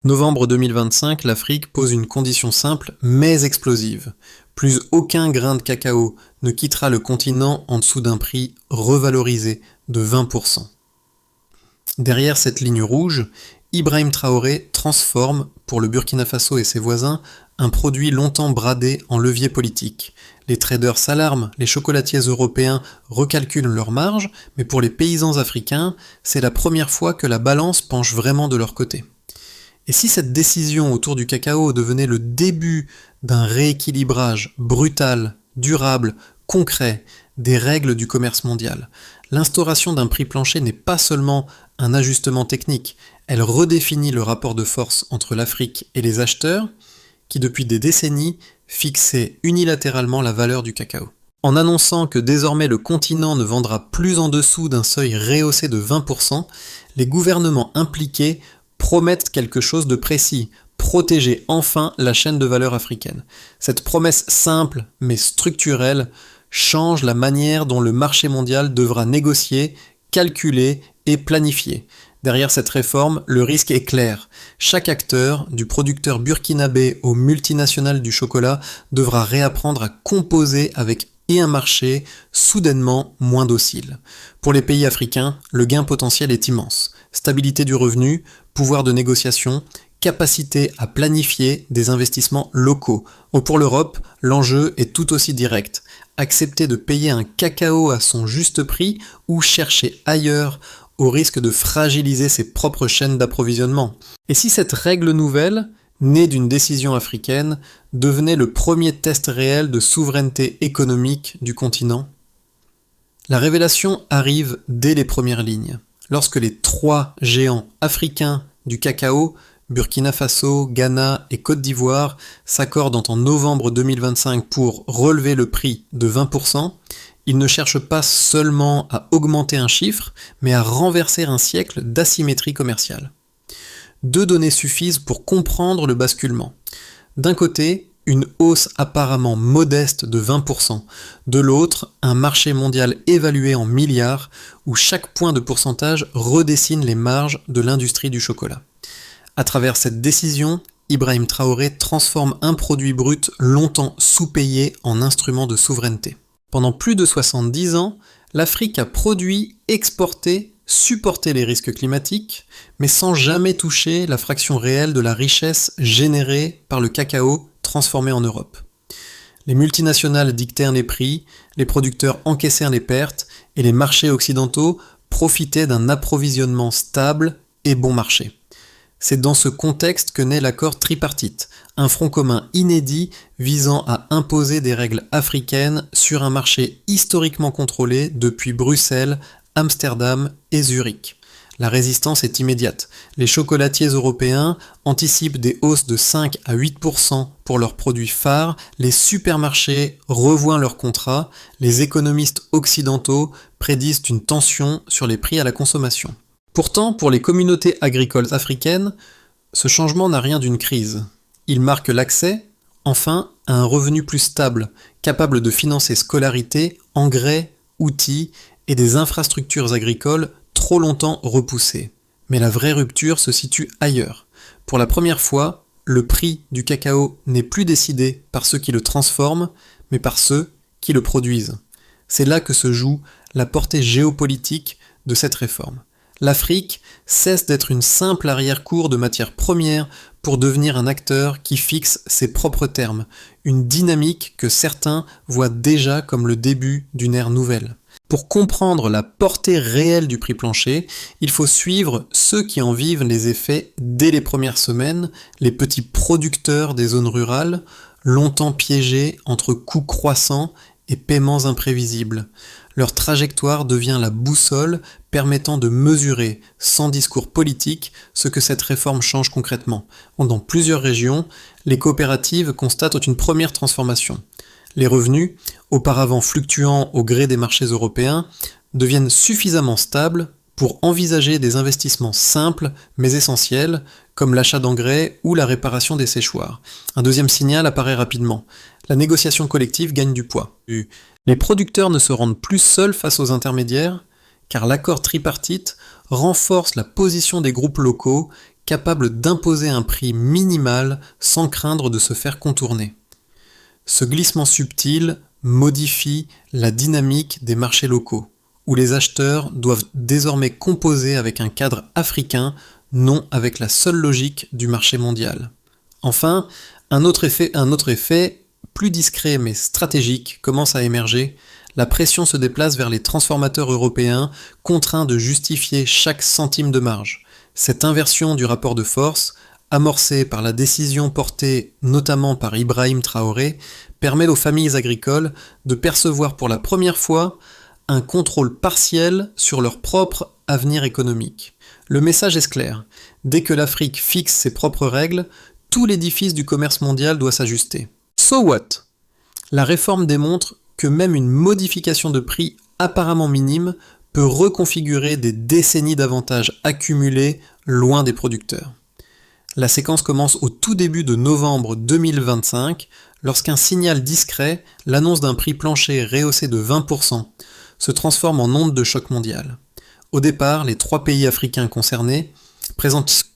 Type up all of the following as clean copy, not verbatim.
Novembre 2025, l'Afrique pose une condition simple mais explosive. Plus aucun grain de cacao ne quittera le continent en dessous d'un prix revalorisé de 20%. Derrière cette ligne rouge, Ibrahim Traoré transforme, pour le Burkina Faso et ses voisins, un produit longtemps bradé en levier politique. Les traders s'alarment, les chocolatiers européens recalculent leurs marges, mais pour les paysans africains, c'est la première fois que la balance penche vraiment de leur côté. Et si cette décision autour du cacao devenait le début d'un rééquilibrage brutal, durable, concret des règles du commerce mondial, l'instauration d'un prix plancher n'est pas seulement un ajustement technique, elle redéfinit le rapport de force entre l'Afrique et les acheteurs, qui depuis des décennies fixaient unilatéralement la valeur du cacao. En annonçant que désormais le continent ne vendra plus en dessous d'un seuil rehaussé de 20%, les gouvernements impliqués promettent quelque chose de précis, protéger enfin la chaîne de valeur africaine. Cette promesse simple mais structurelle change la manière dont le marché mondial devra négocier, calculer et planifier. Derrière cette réforme, le risque est clair. Chaque acteur, du producteur burkinabé au multinational du chocolat, devra réapprendre à composer avec un marché soudainement moins docile. Pour les pays africains, le gain potentiel est immense. Stabilité du revenu, pouvoir de négociation, capacité à planifier des investissements locaux. Pour l'Europe, l'enjeu est tout aussi direct. Accepter de payer un cacao à son juste prix ou chercher ailleurs au risque de fragiliser ses propres chaînes d'approvisionnement. Et si cette règle nouvelle, née d'une décision africaine, devenait le premier test réel de souveraineté économique du continent? La révélation arrive dès les premières lignes. Lorsque les 3 géants africains du cacao, Burkina Faso, Ghana et Côte d'Ivoire, s'accordent en novembre 2025 pour relever le prix de 20%, ils ne cherchent pas seulement à augmenter un chiffre, mais à renverser un siècle d'asymétrie commerciale. 2 données suffisent pour comprendre le basculement. D'un côté, une hausse apparemment modeste de 20%. De l'autre, un marché mondial évalué en milliards, où chaque point de pourcentage redessine les marges de l'industrie du chocolat. À travers cette décision, Ibrahim Traoré transforme un produit brut longtemps sous-payé en instrument de souveraineté. Pendant plus de 70 ans, l'Afrique a produit, exporté, supporté les risques climatiques, mais sans jamais toucher la fraction réelle de la richesse générée par le cacao transformé en Europe. Les multinationales dictèrent les prix, les producteurs encaissèrent les pertes, et les marchés occidentaux profitaient d'un approvisionnement stable et bon marché. C'est dans ce contexte que naît l'accord tripartite, un front commun inédit visant à imposer des règles africaines sur un marché historiquement contrôlé depuis Bruxelles, Amsterdam et Zurich. La résistance est immédiate. Les chocolatiers européens anticipent des hausses de 5 à 8% pour leurs produits phares, les supermarchés revoient leurs contrats, les économistes occidentaux prédisent une tension sur les prix à la consommation. Pourtant, pour les communautés agricoles africaines, ce changement n'a rien d'une crise. Il marque l'accès, enfin, à un revenu plus stable, capable de financer scolarité, engrais, outils et des infrastructures agricoles trop longtemps repoussées. Mais la vraie rupture se situe ailleurs. Pour la première fois, le prix du cacao n'est plus décidé par ceux qui le transforment, mais par ceux qui le produisent. C'est là que se joue la portée géopolitique de cette réforme. L'Afrique cesse d'être une simple arrière-cour de matières premières pour devenir un acteur qui fixe ses propres termes, une dynamique que certains voient déjà comme le début d'une ère nouvelle. Pour comprendre la portée réelle du prix plancher, il faut suivre ceux qui en vivent les effets dès les premières semaines, les petits producteurs des zones rurales, longtemps piégés entre coûts croissants et paiements imprévisibles. Leur trajectoire devient la boussole permettant de mesurer, sans discours politique, ce que cette réforme change concrètement. Dans plusieurs régions, les coopératives constatent une première transformation. Les revenus, auparavant fluctuants au gré des marchés européens, deviennent suffisamment stables pour envisager des investissements simples mais essentiels, comme l'achat d'engrais ou la réparation des séchoirs. Un deuxième signal apparaît rapidement. La négociation collective gagne du poids. Les producteurs ne se rendent plus seuls face aux intermédiaires, car l'accord tripartite renforce la position des groupes locaux, capable d'imposer un prix minimal sans craindre de se faire contourner. Ce glissement subtil modifie la dynamique des marchés locaux, où les acheteurs doivent désormais composer avec un cadre africain, non avec la seule logique du marché mondial. Enfin, un autre effet, plus discret mais stratégique, commence à émerger. La pression se déplace vers les transformateurs européens, contraints de justifier chaque centime de marge. Cette inversion du rapport de force, amorcée par la décision portée notamment par Ibrahim Traoré, permet aux familles agricoles de percevoir pour la première fois un contrôle partiel sur leur propre avenir économique. Le message est clair. Dès que l'Afrique fixe ses propres règles, tout l'édifice du commerce mondial doit s'ajuster. So what? La réforme démontre que même une modification de prix apparemment minime peut reconfigurer des décennies d'avantages accumulés loin des producteurs. La séquence commence au tout début de novembre 2025, lorsqu'un signal discret, l'annonce d'un prix plancher rehaussé de 20%, se transforme en onde de choc mondial. Au départ, les 3 pays africains concernés présentent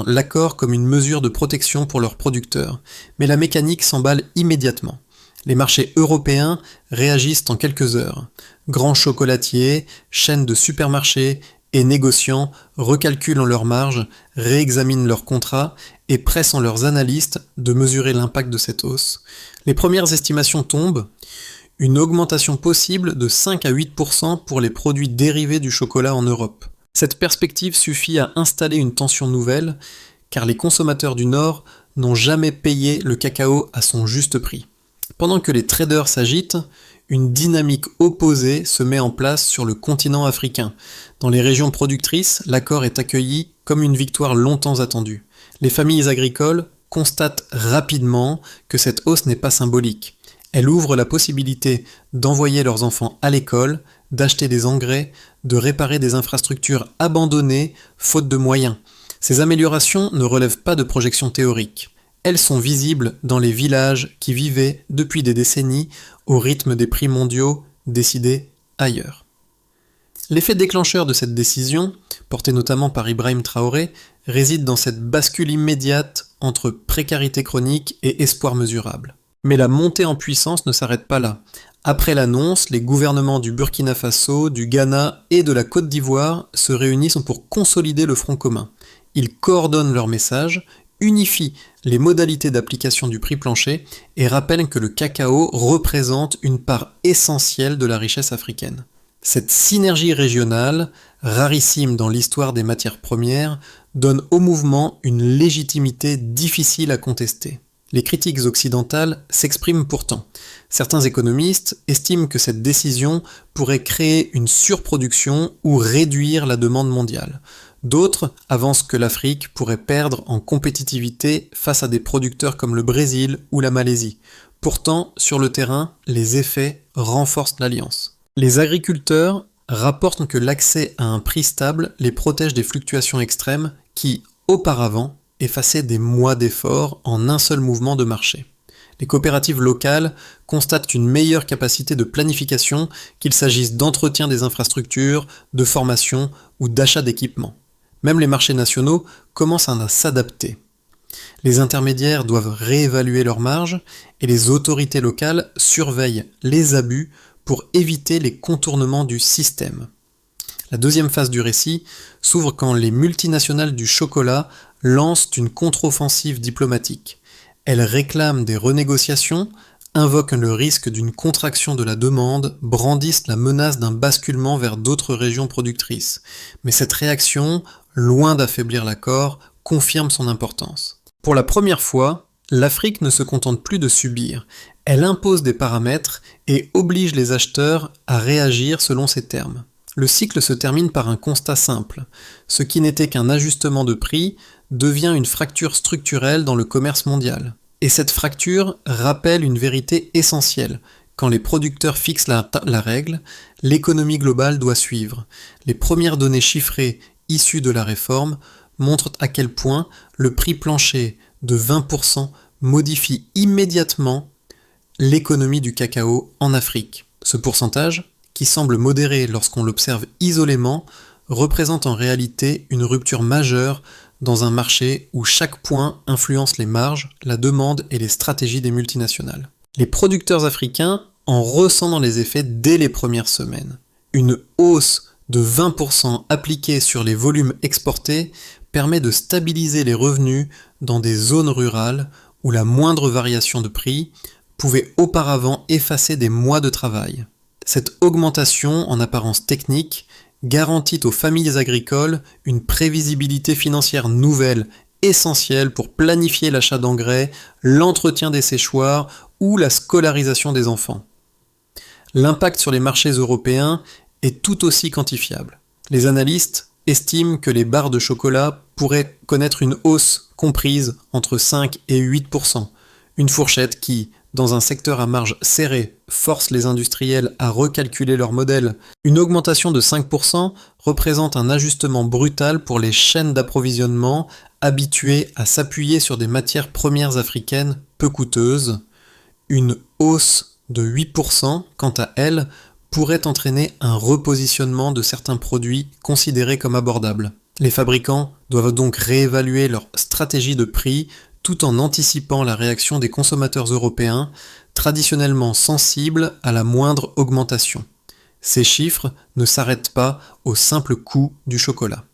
l'accord comme une mesure de protection pour leurs producteurs, mais la mécanique s'emballe immédiatement. Les marchés européens réagissent en quelques heures. Grands chocolatiers, chaînes de supermarchés et négociants recalculent leurs marges, réexaminent leurs contrats et pressent leurs analystes de mesurer l'impact de cette hausse. Les premières estimations tombent. Une augmentation possible de 5 à 8% pour les produits dérivés du chocolat en Europe. Cette perspective suffit à installer une tension nouvelle, car les consommateurs du Nord n'ont jamais payé le cacao à son juste prix. Pendant que les traders s'agitent, une dynamique opposée se met en place sur le continent africain. Dans les régions productrices, l'accord est accueilli comme une victoire longtemps attendue. Les familles agricoles constatent rapidement que cette hausse n'est pas symbolique. Elle ouvre la possibilité d'envoyer leurs enfants à l'école, d'acheter des engrais, de réparer des infrastructures abandonnées faute de moyens. Ces améliorations ne relèvent pas de projections théoriques. Elles sont visibles dans les villages qui vivaient depuis des décennies au rythme des prix mondiaux décidés ailleurs. L'effet déclencheur de cette décision, porté notamment par Ibrahim Traoré, réside dans cette bascule immédiate entre précarité chronique et espoir mesurable. Mais la montée en puissance ne s'arrête pas là. Après l'annonce, les gouvernements du Burkina Faso, du Ghana et de la Côte d'Ivoire se réunissent pour consolider le front commun. Ils coordonnent leurs messages, unifient les modalités d'application du prix plancher et rappellent que le cacao représente une part essentielle de la richesse africaine. Cette synergie régionale, rarissime dans l'histoire des matières premières, donne au mouvement une légitimité difficile à contester. Les critiques occidentales s'expriment pourtant. Certains économistes estiment que cette décision pourrait créer une surproduction ou réduire la demande mondiale. D'autres avancent que l'Afrique pourrait perdre en compétitivité face à des producteurs comme le Brésil ou la Malaisie. Pourtant, sur le terrain, les effets renforcent l'alliance. Les agriculteurs rapportent que l'accès à un prix stable les protège des fluctuations extrêmes qui, auparavant, effaçaient des mois d'efforts en un seul mouvement de marché. Les coopératives locales constatent une meilleure capacité de planification, qu'il s'agisse d'entretien des infrastructures, de formation ou d'achat d'équipements. Même les marchés nationaux commencent à s'adapter. Les intermédiaires doivent réévaluer leurs marges et les autorités locales surveillent les abus pour éviter les contournements du système. La deuxième phase du récit s'ouvre quand les multinationales du chocolat lancent une contre-offensive diplomatique. Elles réclament des renégociations, invoquent le risque d'une contraction de la demande, brandissent la menace d'un basculement vers d'autres régions productrices. Mais cette réaction, loin d'affaiblir l'accord, confirme son importance. Pour la première fois, l'Afrique ne se contente plus de subir. Elle impose des paramètres et oblige les acheteurs à réagir selon ses termes. Le cycle se termine par un constat simple. Ce qui n'était qu'un ajustement de prix devient une fracture structurelle dans le commerce mondial. Et cette fracture rappelle une vérité essentielle. Quand les producteurs fixent la règle, l'économie globale doit suivre. Les premières données chiffrées issues de la réforme montrent à quel point le prix plancher de 20% modifie immédiatement l'économie du cacao en Afrique. Ce pourcentage, qui semble modéré lorsqu'on l'observe isolément, représente en réalité une rupture majeure dans un marché où chaque point influence les marges, la demande et les stratégies des multinationales. Les producteurs africains en ressentent les effets dès les premières semaines. Une hausse de 20% appliquée sur les volumes exportés permet de stabiliser les revenus dans des zones rurales où la moindre variation de prix pouvait auparavant effacer des mois de travail. Cette augmentation, en apparence technique, garantit aux familles agricoles une prévisibilité financière nouvelle, essentielle pour planifier l'achat d'engrais, l'entretien des séchoirs ou la scolarisation des enfants. L'impact sur les marchés européens est tout aussi quantifiable. Les analystes estiment que les barres de chocolat pourraient connaître une hausse comprise entre 5 et 8%, une fourchette qui, dans un secteur à marge serrée, force les industriels à recalculer leur modèle. Une augmentation de 5% représente un ajustement brutal pour les chaînes d'approvisionnement habituées à s'appuyer sur des matières premières africaines peu coûteuses. Une hausse de 8%, quant à elle, pourrait entraîner un repositionnement de certains produits considérés comme abordables. Les fabricants doivent donc réévaluer leur stratégie de prix tout en anticipant la réaction des consommateurs européens, traditionnellement sensibles à la moindre augmentation. Ces chiffres ne s'arrêtent pas au simple coût du chocolat.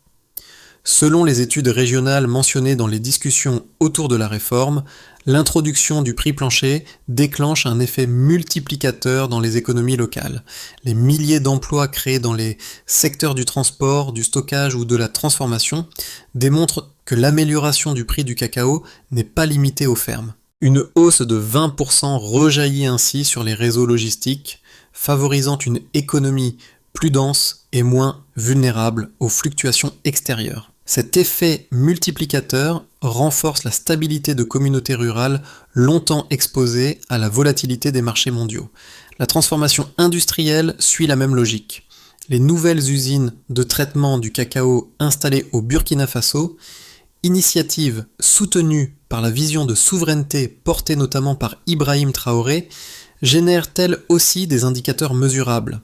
Selon les études régionales mentionnées dans les discussions autour de la réforme, l'introduction du prix plancher déclenche un effet multiplicateur dans les économies locales. Les milliers d'emplois créés dans les secteurs du transport, du stockage ou de la transformation démontrent que l'amélioration du prix du cacao n'est pas limitée aux fermes. Une hausse de 20% rejaillit ainsi sur les réseaux logistiques, favorisant une économie plus dense et moins vulnérable aux fluctuations extérieures. Cet effet multiplicateur renforce la stabilité de communautés rurales longtemps exposées à la volatilité des marchés mondiaux. La transformation industrielle suit la même logique. Les nouvelles usines de traitement du cacao installées au Burkina Faso, initiative soutenue par la vision de souveraineté portée notamment par Ibrahim Traoré, génèrent elles aussi des indicateurs mesurables.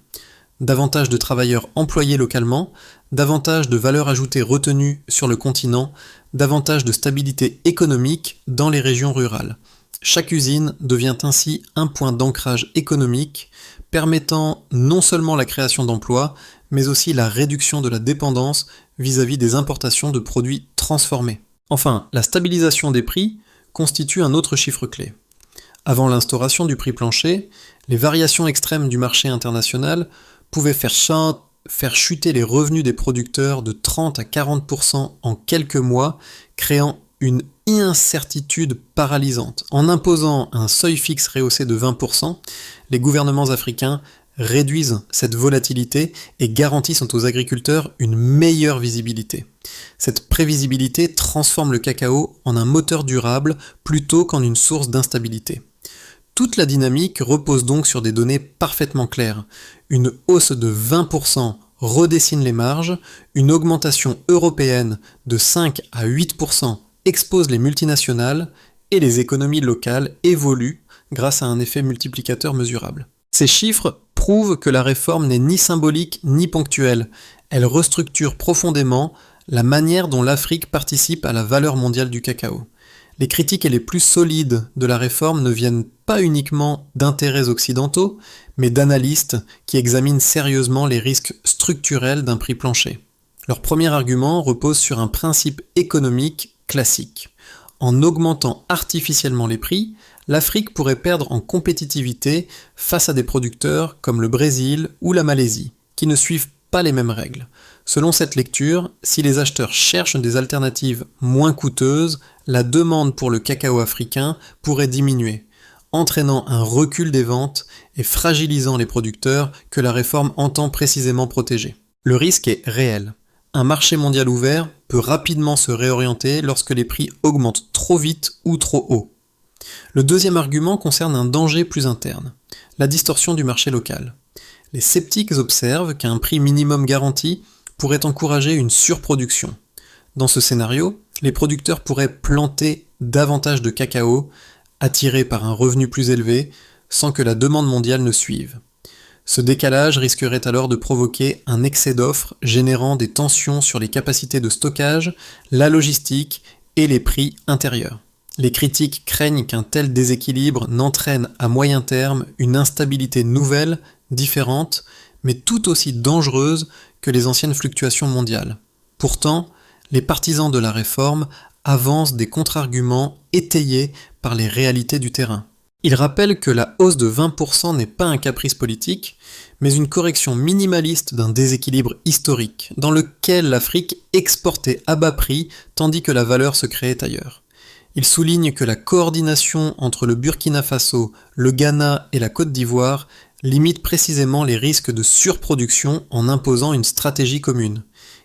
Davantage de travailleurs employés localement, davantage de valeur ajoutée retenue sur le continent, davantage de stabilité économique dans les régions rurales. Chaque usine devient ainsi un point d'ancrage économique, permettant non seulement la création d'emplois, mais aussi la réduction de la dépendance vis-à-vis des importations de produits transformés. Enfin, la stabilisation des prix constitue un autre chiffre clé. Avant l'instauration du prix plancher, les variations extrêmes du marché international pouvaient faire chuter les revenus des producteurs de 30 à 40% en quelques mois, créant une incertitude paralysante. En imposant un seuil fixe rehaussé de 20%, les gouvernements africains réduisent cette volatilité et garantissent aux agriculteurs une meilleure visibilité. Cette prévisibilité transforme le cacao en un moteur durable plutôt qu'en une source d'instabilité. Toute la dynamique repose donc sur des données parfaitement claires. Une hausse de 20% redessine les marges, une augmentation européenne de 5 à 8% expose les multinationales et les économies locales évoluent grâce à un effet multiplicateur mesurable. Ces chiffres prouvent que la réforme n'est ni symbolique ni ponctuelle. Elle restructure profondément la manière dont l'Afrique participe à la valeur mondiale du cacao. Les critiques les plus solides de la réforme ne viennent pas uniquement d'intérêts occidentaux, mais d'analystes qui examinent sérieusement les risques structurels d'un prix plancher. Leur premier argument repose sur un principe économique classique. En augmentant artificiellement les prix, l'Afrique pourrait perdre en compétitivité face à des producteurs comme le Brésil ou la Malaisie, qui ne suivent pas les mêmes règles. Selon cette lecture, si les acheteurs cherchent des alternatives moins coûteuses, la demande pour le cacao africain pourrait diminuer, entraînant un recul des ventes et fragilisant les producteurs que la réforme entend précisément protéger. Le risque est réel. Un marché mondial ouvert peut rapidement se réorienter lorsque les prix augmentent trop vite ou trop haut. Le deuxième argument concerne un danger plus interne, la distorsion du marché local. Les sceptiques observent qu'un prix minimum garanti pourrait encourager une surproduction. Dans ce scénario, les producteurs pourraient planter davantage de cacao, attirés par un revenu plus élevé, sans que la demande mondiale ne suive. Ce décalage risquerait alors de provoquer un excès d'offres générant des tensions sur les capacités de stockage, la logistique et les prix intérieurs. Les critiques craignent qu'un tel déséquilibre n'entraîne à moyen terme une instabilité nouvelle, différente, mais tout aussi dangereuse que les anciennes fluctuations mondiales. Pourtant, les partisans de la réforme avancent des contre-arguments étayés par les réalités du terrain. Ils rappellent que la hausse de 20% n'est pas un caprice politique, mais une correction minimaliste d'un déséquilibre historique, dans lequel l'Afrique exportait à bas prix tandis que la valeur se créait ailleurs. Il souligne que la coordination entre le Burkina Faso, le Ghana et la Côte d'Ivoire limite précisément les risques de surproduction en imposant une stratégie commune.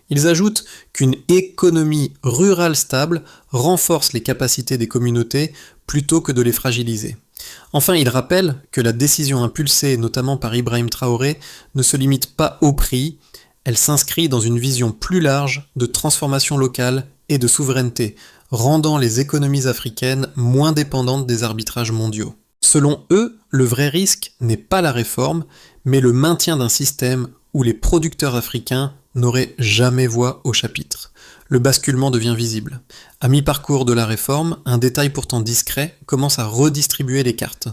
Ils ajoutent qu'une économie rurale stable renforce les capacités des communautés plutôt que de les fragiliser. Enfin, ils rappellent que la décision impulsée notamment par Ibrahim Traoré ne se limite pas au prix, elle s'inscrit dans une vision plus large de transformation locale et de souveraineté, rendant les économies africaines moins dépendantes des arbitrages mondiaux. Selon eux, le vrai risque n'est pas la réforme, mais le maintien d'un système où les producteurs africains n'auraient jamais voix au chapitre. Le basculement devient visible. À mi-parcours de la réforme, un détail pourtant discret commence à redistribuer les cartes.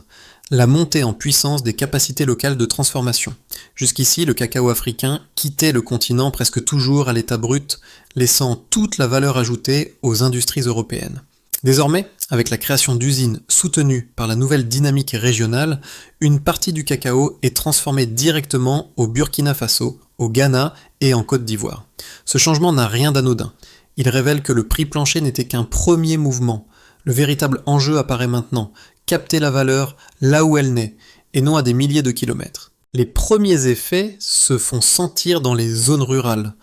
La montée en puissance des capacités locales de transformation. Jusqu'ici, le cacao africain quittait le continent presque toujours à l'état brut, laissant toute la valeur ajoutée aux industries européennes. Désormais, avec la création d'usines soutenues par la nouvelle dynamique régionale, une partie du cacao est transformée directement au Burkina Faso, au Ghana et en Côte d'Ivoire. Ce changement n'a rien d'anodin. Il révèle que le prix plancher n'était qu'un premier mouvement. Le véritable enjeu apparaît maintenant, capter la valeur là où elle naît, et non à des milliers de kilomètres. Les premiers effets se font sentir dans les zones rurales.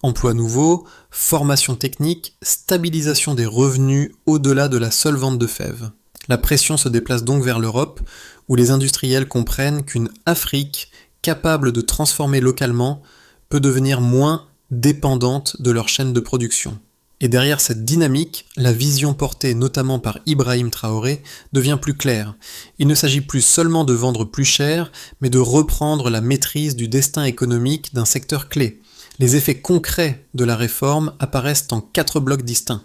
Emploi nouveau, formation technique, stabilisation des revenus au-delà de la seule vente de fèves. La pression se déplace donc vers l'Europe, où les industriels comprennent qu'une Afrique capable de transformer localement peut devenir moins dépendante de leur chaîne de production. Et derrière cette dynamique, la vision portée notamment par Ibrahim Traoré devient plus claire. Il ne s'agit plus seulement de vendre plus cher, mais de reprendre la maîtrise du destin économique d'un secteur clé. Les effets concrets de la réforme apparaissent en 4 blocs distincts,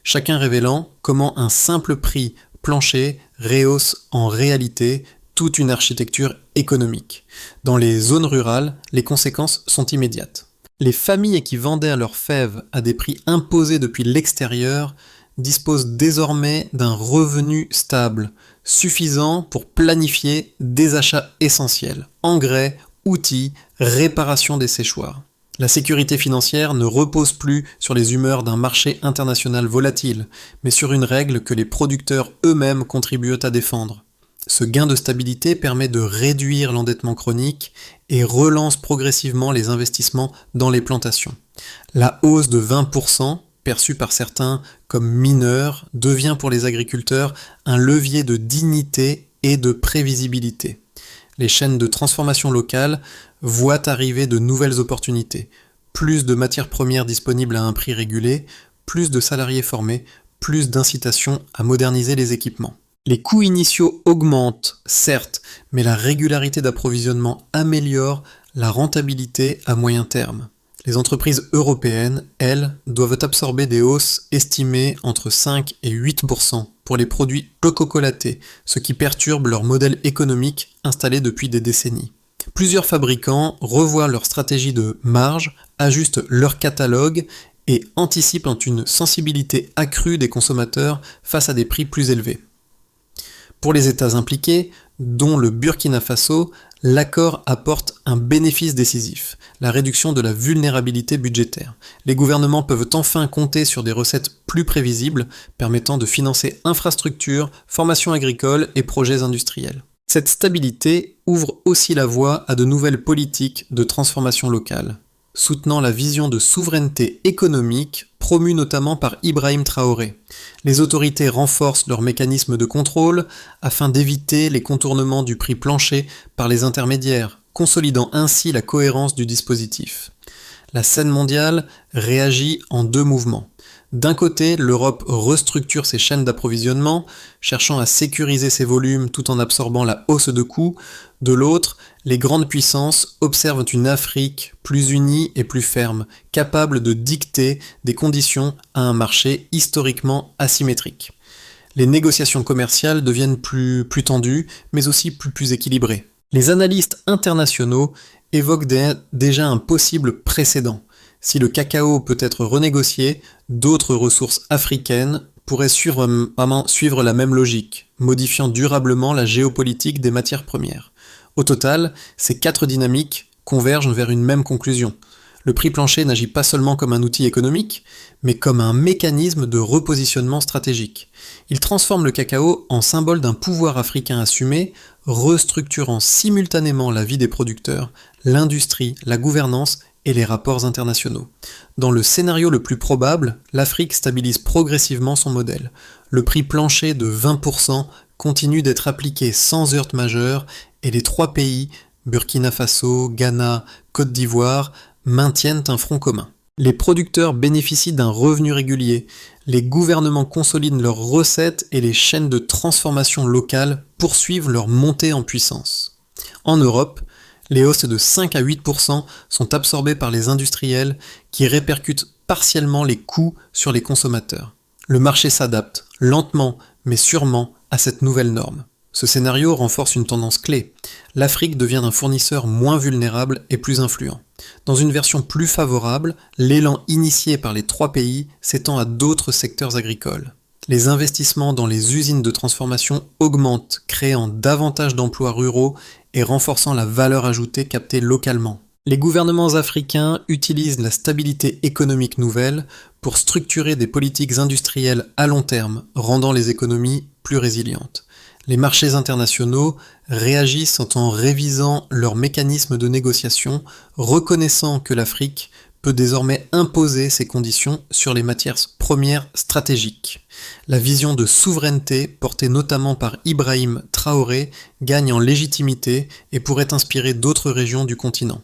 chacun révélant comment un simple prix plancher rehausse en réalité toute une architecture économique. Dans les zones rurales, les conséquences sont immédiates. Les familles qui vendaient leurs fèves à des prix imposés depuis l'extérieur disposent désormais d'un revenu stable, suffisant pour planifier des achats essentiels, engrais, outils, réparation des séchoirs. La sécurité financière ne repose plus sur les humeurs d'un marché international volatile, mais sur une règle que les producteurs eux-mêmes contribuent à défendre. Ce gain de stabilité permet de réduire l'endettement chronique et relance progressivement les investissements dans les plantations. La hausse de 20%, perçue par certains comme mineure, devient pour les agriculteurs un levier de dignité et de prévisibilité. Les chaînes de transformation locale voient arriver de nouvelles opportunités. Plus de matières premières disponibles à un prix régulé, plus de salariés formés, plus d'incitations à moderniser les équipements. Les coûts initiaux augmentent, certes, mais la régularité d'approvisionnement améliore la rentabilité à moyen terme. Les entreprises européennes, elles, doivent absorber des hausses estimées entre 5 et 8% pour les produits chocolatés, ce qui perturbe leur modèle économique installé depuis des décennies. Plusieurs fabricants revoient leur stratégie de marge, ajustent leur catalogue et anticipent une sensibilité accrue des consommateurs face à des prix plus élevés. Pour les États impliqués, dont le Burkina Faso, l'accord apporte un bénéfice décisif, la réduction de la vulnérabilité budgétaire. Les gouvernements peuvent enfin compter sur des recettes plus prévisibles, permettant de financer infrastructures, formations agricoles et projets industriels. Cette stabilité ouvre aussi la voie à de nouvelles politiques de transformation locale, soutenant la vision de souveraineté économique promue notamment par Ibrahim Traoré. Les autorités renforcent leurs mécanismes de contrôle afin d'éviter les contournements du prix plancher par les intermédiaires, consolidant ainsi la cohérence du dispositif. La scène mondiale réagit en 2 mouvements. D'un côté, l'Europe restructure ses chaînes d'approvisionnement, cherchant à sécuriser ses volumes tout en absorbant la hausse de coûts. De l'autre, les grandes puissances observent une Afrique plus unie et plus ferme, capable de dicter des conditions à un marché historiquement asymétrique. Les négociations commerciales deviennent plus tendues, mais aussi plus équilibrées. Les analystes internationaux évoquent déjà un possible précédent. Si le cacao peut être renégocié, d'autres ressources africaines pourraient suivre la même logique, modifiant durablement la géopolitique des matières premières. Au total, ces 4 dynamiques convergent vers une même conclusion. Le prix plancher n'agit pas seulement comme un outil économique, mais comme un mécanisme de repositionnement stratégique. Il transforme le cacao en symbole d'un pouvoir africain assumé, restructurant simultanément la vie des producteurs, l'industrie, la gouvernance et les rapports internationaux. Dans le scénario le plus probable, l'Afrique stabilise progressivement son modèle. Le prix plancher de 20% continue d'être appliqué sans heurts majeure et les 3 pays, Burkina Faso, Ghana, Côte d'Ivoire, maintiennent un front commun. Les producteurs bénéficient d'un revenu régulier, les gouvernements consolident leurs recettes et les chaînes de transformation locales poursuivent leur montée en puissance. En Europe, les hausses de 5 à 8% sont absorbées par les industriels qui répercutent partiellement les coûts sur les consommateurs. Le marché s'adapte, lentement mais sûrement, à cette nouvelle norme. Ce scénario renforce une tendance clé. L'Afrique devient un fournisseur moins vulnérable et plus influent. Dans une version plus favorable, l'élan initié par les 3 pays s'étend à d'autres secteurs agricoles. Les investissements dans les usines de transformation augmentent, créant davantage d'emplois ruraux et renforçant la valeur ajoutée captée localement. Les gouvernements africains utilisent la stabilité économique nouvelle pour structurer des politiques industrielles à long terme, rendant les économies plus résilientes. Les marchés internationaux réagissent en révisant leurs mécanismes de négociation, reconnaissant que l'Afrique peut désormais imposer ses conditions sur les matières premières stratégiques. La vision de souveraineté, portée notamment par Ibrahim Traoré, gagne en légitimité et pourrait inspirer d'autres régions du continent.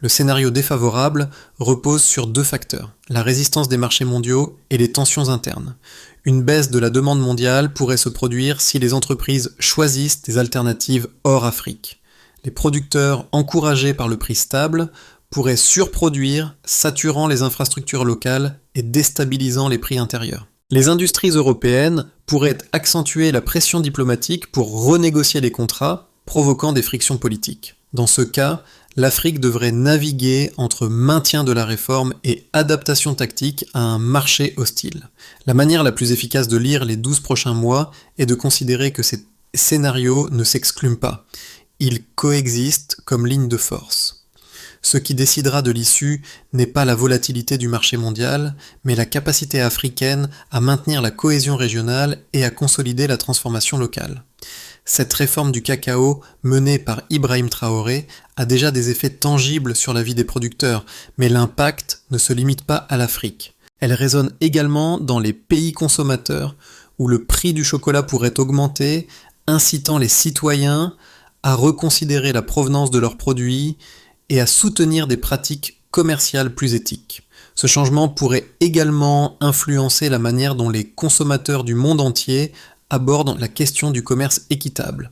Le scénario défavorable repose sur 2 facteurs, la résistance des marchés mondiaux et les tensions internes. Une baisse de la demande mondiale pourrait se produire si les entreprises choisissent des alternatives hors Afrique. Les producteurs, encouragés par le prix stable, pourraient surproduire, saturant les infrastructures locales et déstabilisant les prix intérieurs. Les industries européennes pourraient accentuer la pression diplomatique pour renégocier les contrats, provoquant des frictions politiques. Dans ce cas, l'Afrique devrait naviguer entre maintien de la réforme et adaptation tactique à un marché hostile. La manière la plus efficace de lire les 12 prochains mois est de considérer que ces scénarios ne s'excluent pas. Ils coexistent comme ligne de force. Ce qui décidera de l'issue n'est pas la volatilité du marché mondial, mais la capacité africaine à maintenir la cohésion régionale et à consolider la transformation locale. Cette réforme du cacao, menée par Ibrahim Traoré, a déjà des effets tangibles sur la vie des producteurs, mais l'impact ne se limite pas à l'Afrique. Elle résonne également dans les pays consommateurs, où le prix du chocolat pourrait augmenter, incitant les citoyens à reconsidérer la provenance de leurs produits et à soutenir des pratiques commerciales plus éthiques. Ce changement pourrait également influencer la manière dont les consommateurs du monde entier abordent la question du commerce équitable.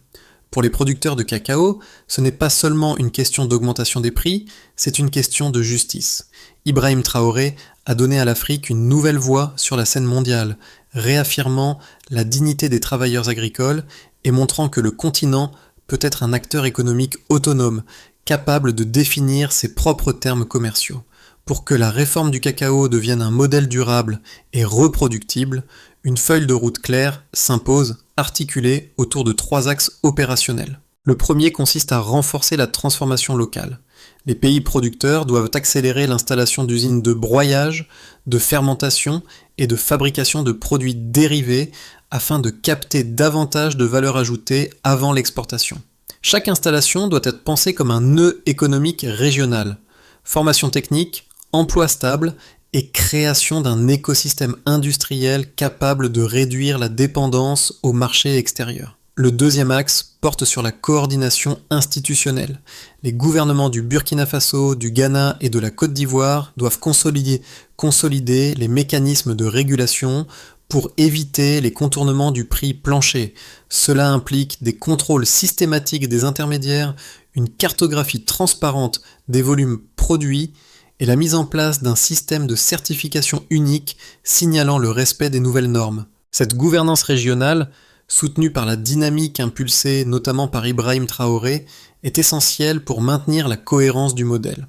Pour les producteurs de cacao, ce n'est pas seulement une question d'augmentation des prix, c'est une question de justice. Ibrahim Traoré a donné à l'Afrique une nouvelle voix sur la scène mondiale, réaffirmant la dignité des travailleurs agricoles et montrant que le continent peut être un acteur économique autonome, capable de définir ses propres termes commerciaux. Pour que la réforme du cacao devienne un modèle durable et reproductible, une feuille de route claire s'impose, articulée autour de 3 axes opérationnels. Le premier consiste à renforcer la transformation locale. Les pays producteurs doivent accélérer l'installation d'usines de broyage, de fermentation et de fabrication de produits dérivés afin de capter davantage de valeur ajoutée avant l'exportation. Chaque installation doit être pensée comme un nœud économique régional. Formation technique, emploi stable et création d'un écosystème industriel capable de réduire la dépendance au marché extérieur. Le deuxième axe porte sur la coordination institutionnelle. Les gouvernements du Burkina Faso, du Ghana et de la Côte d'Ivoire doivent consolider les mécanismes de régulation pour éviter les contournements du prix plancher. Cela implique des contrôles systématiques des intermédiaires, une cartographie transparente des volumes produits et la mise en place d'un système de certification unique signalant le respect des nouvelles normes. Cette gouvernance régionale, soutenue par la dynamique impulsée notamment par Ibrahim Traoré, est essentielle pour maintenir la cohérence du modèle.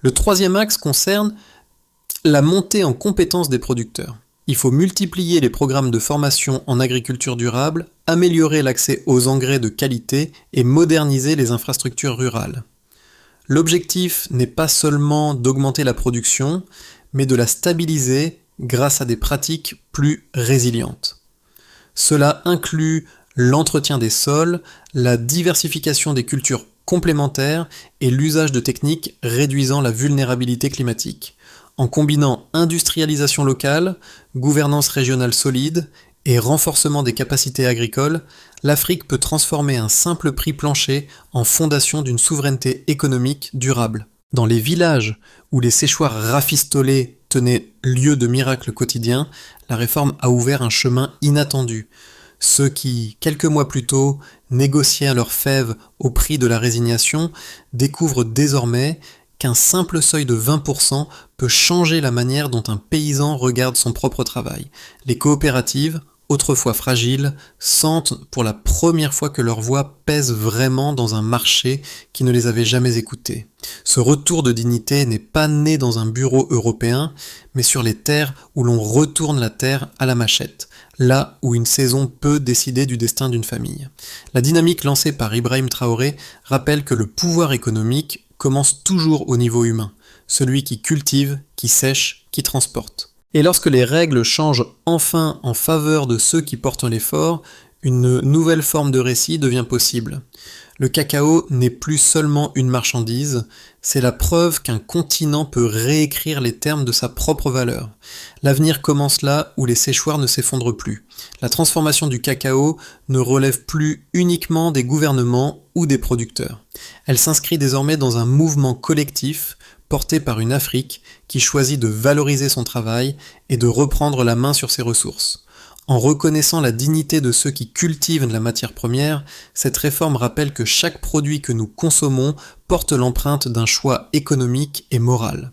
Le troisième axe concerne la montée en compétences des producteurs. Il faut multiplier les programmes de formation en agriculture durable, améliorer l'accès aux engrais de qualité et moderniser les infrastructures rurales. L'objectif n'est pas seulement d'augmenter la production, mais de la stabiliser grâce à des pratiques plus résilientes. Cela inclut l'entretien des sols, la diversification des cultures complémentaires et l'usage de techniques réduisant la vulnérabilité climatique. En combinant industrialisation locale, gouvernance régionale solide et renforcement des capacités agricoles, l'Afrique peut transformer un simple prix plancher en fondation d'une souveraineté économique durable. Dans les villages où les séchoirs rafistolés tenaient lieu de miracles quotidiens, la réforme a ouvert un chemin inattendu. Ceux qui, quelques mois plus tôt, négociaient leurs fèves au prix de la résignation, découvrent désormais qu'un simple seuil de 20% peut changer la manière dont un paysan regarde son propre travail. Les coopératives, autrefois fragiles, sentent pour la première fois que leur voix pèse vraiment dans un marché qui ne les avait jamais écoutés. Ce retour de dignité n'est pas né dans un bureau européen, mais sur les terres où l'on retourne la terre à la machette, là où une saison peut décider du destin d'une famille. La dynamique lancée par Ibrahim Traoré rappelle que le pouvoir économique commence toujours au niveau humain, celui qui cultive, qui sèche, qui transporte. Et lorsque les règles changent enfin en faveur de ceux qui portent l'effort, une nouvelle forme de récit devient possible. Le cacao n'est plus seulement une marchandise, c'est la preuve qu'un continent peut réécrire les termes de sa propre valeur. L'avenir commence là où les séchoirs ne s'effondrent plus. La transformation du cacao ne relève plus uniquement des gouvernements ou des producteurs. Elle s'inscrit désormais dans un mouvement collectif porté par une Afrique qui choisit de valoriser son travail et de reprendre la main sur ses ressources. En reconnaissant la dignité de ceux qui cultivent la matière première, cette réforme rappelle que chaque produit que nous consommons porte l'empreinte d'un choix économique et moral.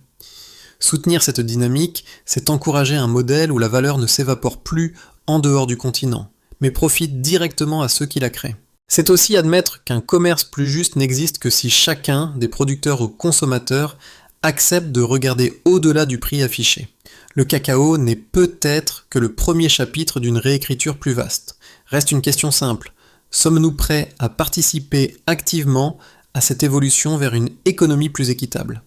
Soutenir cette dynamique, c'est encourager un modèle où la valeur ne s'évapore plus en dehors du continent, mais profite directement à ceux qui la créent. C'est aussi admettre qu'un commerce plus juste n'existe que si chacun, des producteurs aux consommateurs, accepte de regarder au-delà du prix affiché. Le cacao n'est peut-être que le premier chapitre d'une réécriture plus vaste. Reste une question simple. Sommes-nous prêts à participer activement à cette évolution vers une économie plus équitable ?